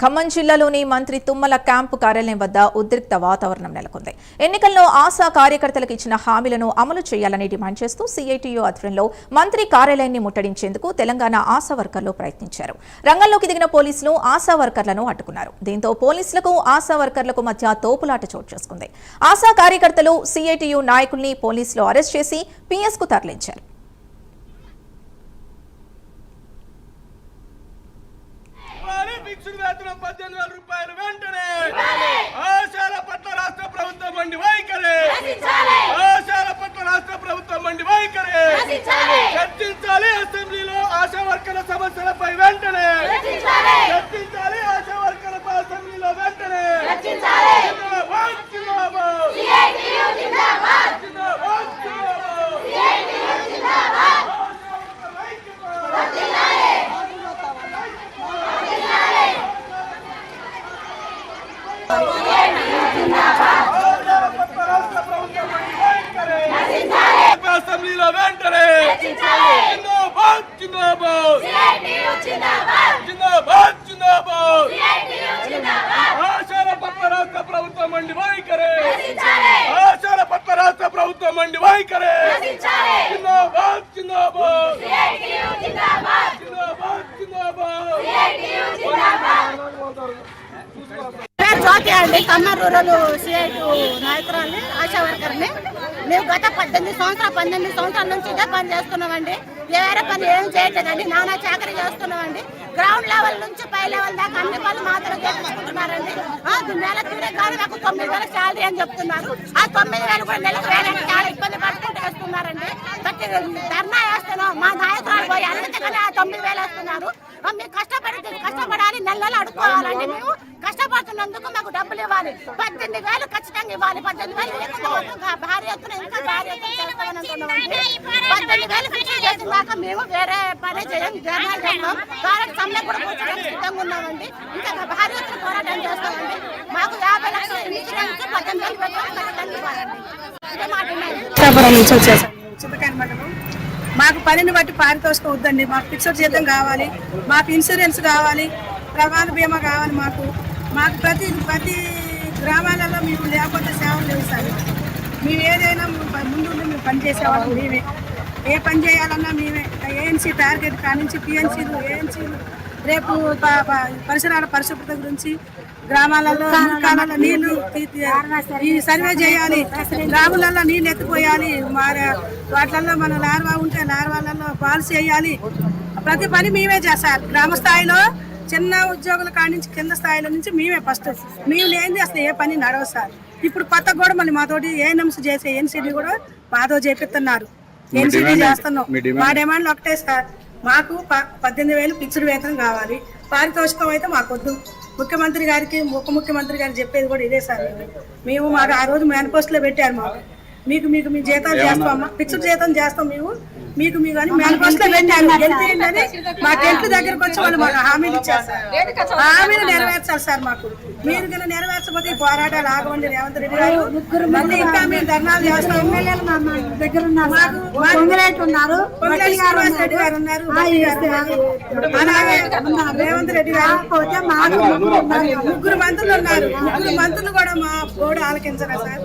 ఖమ్మం జిల్లాలోని మంత్రి తుమ్మల క్యాంపు కార్యాలయం వద్ద ఉద్రిక్త వాతావరణం నెలకొంది. ఎన్నికల్లో ఆశా కార్యకర్తలకు ఇచ్చిన హామీలను అమలు చేయాలని డిమాండ్ చేస్తూ సిఐటియు ఆధ్వర్యంలో మంత్రి కార్యాలయాన్ని ముట్టడించేందుకు తెలంగాణ ఆశా వర్కర్లు ప్రయత్నించారు. రంగంలోకి దిగిన పోలీసులు ఆశా వర్కర్లను అడ్డుకున్నారు. దీంతో పోలీసులకు ఆశా వర్కర్లకు మధ్య తోపులాట చోటు చేసుకుంది. ఆశా కార్యకర్తలు సిఐటియు నాయకుల్ని పోలీసులు అరెస్ట్ చేసి పిఎస్కు తరలించారు. రూపాయలు వెంటనే ఆశాల పట్ల రాష్ట్ర ప్రభుత్వం మండి వైఖరి ఆశాల పట్ల రాష్ట్ర ప్రభుత్వం మండి వైఖరి చర్చించాలి. అసెంబ్లీలో ఆశా వర్కర్ల సమస్యలపై వెంటనే చర్చించాలి. ఆశా వర్కర్లపై అసెంబ్లీలో వెంటనే అసెంబ్లీలో వెంటనే జిందాబాద్ జిందాబాద్ జిందాబాద్ జిందాబాద్ ఆశాల పట్ల రాష్ట్ర ప్రభుత్వం మండి వైఖరి ఆశాల పట్ల రాష్ట్ర ప్రభుత్వం మండి వైఖరి జిందాబాద్ జిందాబాద్ జిందాబాద్ జిందాబాద్ జ్యోతి అండి. ఖమ్మం రూరల్ సిఐటి నాయకురాలని ఆశా వర్కర్ని. మేము గత 18 సంవత్సరాల నుంచి ఇదే పని చేస్తున్నామండి. వేరే పని ఏం చేయట్లేదండి. నానా చాకరీ చేస్తున్నామండి. గ్రౌండ్ లెవెల్ నుంచి పై లెవెల్ దాకా అన్ని పనులు మాత్రం చేపించుకుంటున్నారండి. నెల తీరే కానీ నాకు 9,000 శాలరీ అని చెప్తున్నారు. ఆ 9,000 కూడా నెలకు వేయాలంటే చాలా ఇబ్బంది పడుకుంటూ వేస్తున్నారండి. ప్రతి ధర్నా వేస్తున్నాం. మా నాయకురాలు పోయి అందుకని ఆ 9,000 వేస్తున్నారు. మేము కష్టపడాలి, నెలలు అడుక్కోవాలండి. మేము కష్టపడుతున్నందుకు మాకు డబ్బులు ఇవ్వాలి. 18,000 ఖచ్చితంగా ఇవ్వాలి. 18,000 భారీ ఎత్తున ఇంకా భారీ ఎత్తున చేస్తామనుకున్నామండి. 18,000 ఫిక్స్ చేసిన దాకా మేము వేరే పని చేయం. జర్నల్ చేస్తాం. కాబట్టి సమ్మె కూడా కూర్చోడానికి సిద్ధంగా ఉన్నామండి. ఇంకా భారీ ఎత్తున పోరాటం చేస్తామండి. మాకు 50 లక్షల ఇన్సూరెన్స్ 18,000 ఖచ్చితంగా ఇవ్వాలండి. ఇదే మాట మాకు పనిని బట్టి పారితోషికం వద్దండి. మాకు ఫిక్స్డ్ జీతం కావాలి, మాకు ఇన్సూరెన్స్ కావాలి, ప్రమాద బీమా కావాలి. మాకు ప్రతి గ్రామాలలో మేము లేకపోతే సేవలు లేవు సార్. మేము ఏదైనా ముందు మేము పని చేసేవాళ్ళం మేమే. ఏ పని చేయాలన్నా మేమే. ఏఎన్సీ టార్గెట్ కానించి పిఎన్సీలు ఏఎన్సీలు రేపు పరిసరాల పరిశుభ్రత గురించి గ్రామాలలో నీళ్లు ఈ సర్వే చేయాలి. గ్రామాలలో నీళ్ళు ఎత్తిపోయాలి. వాటిల్లో మన లార్వా ఉంటే లార్వాలలో పాలసీ వేయాలి. ప్రతి పని మేమే చేస్తారు. గ్రామ స్థాయిలో చిన్న ఉద్యోగుల కాడి నుంచి కింద స్థాయిలో నుంచి మేమే ఫస్ట్. మేము లేనిది అసలు ఏ పని నడవ సార్. ఇప్పుడు కొత్త కూడా మళ్ళీ మాతోటి ఏఎన్ఎంస్ చేసే ఎన్సీడీ కూడా మాతో చేపిస్తున్నారు. ఎన్సీడీ చేస్తున్నాం. మా డిమాండ్లు ఒకటే సార్. మాకు 18,000 ఫిక్స్డ్ వేతనం కావాలి. పారితోషికం అయితే మాకొద్దు. ముఖ్యమంత్రి గారికి ఉప ముఖ్యమంత్రి గారికి చెప్పేది కూడా ఇదే సార్. మేము మాకు ఆ రోజు మేనిఫెస్టోలో పెట్టారు. మాకు మీ జీతాలు చేస్తామమ్మా, ఫిక్స్డ్ జీతం చేస్తాం. మీకు అని మేనిఫెస్టోలో పెట్టారు. గెలిపిందని మా టెంట్ దగ్గరకు వచ్చి వాళ్ళు మాకు హామీలు ఇచ్చారు సార్. హామీలు నెరవేర్చాలి సార్. మాకు మీరు కన్నా నెరవేర్చకపోతే ఈ పోరాటాలు ఆగవండి. రేవంత్ రెడ్డి గారు మళ్ళీ ఇంకా మేము ధర్నాలు చేస్తాం. శ్రీనివాస్ రెడ్డి గారు ఉన్నారు, రేవంత్ రెడ్డి గారు, 3 మంత్రులు ఉన్నారు. 3 మంత్రులు కూడా మా బోర్డు ఆలకించరా సార్.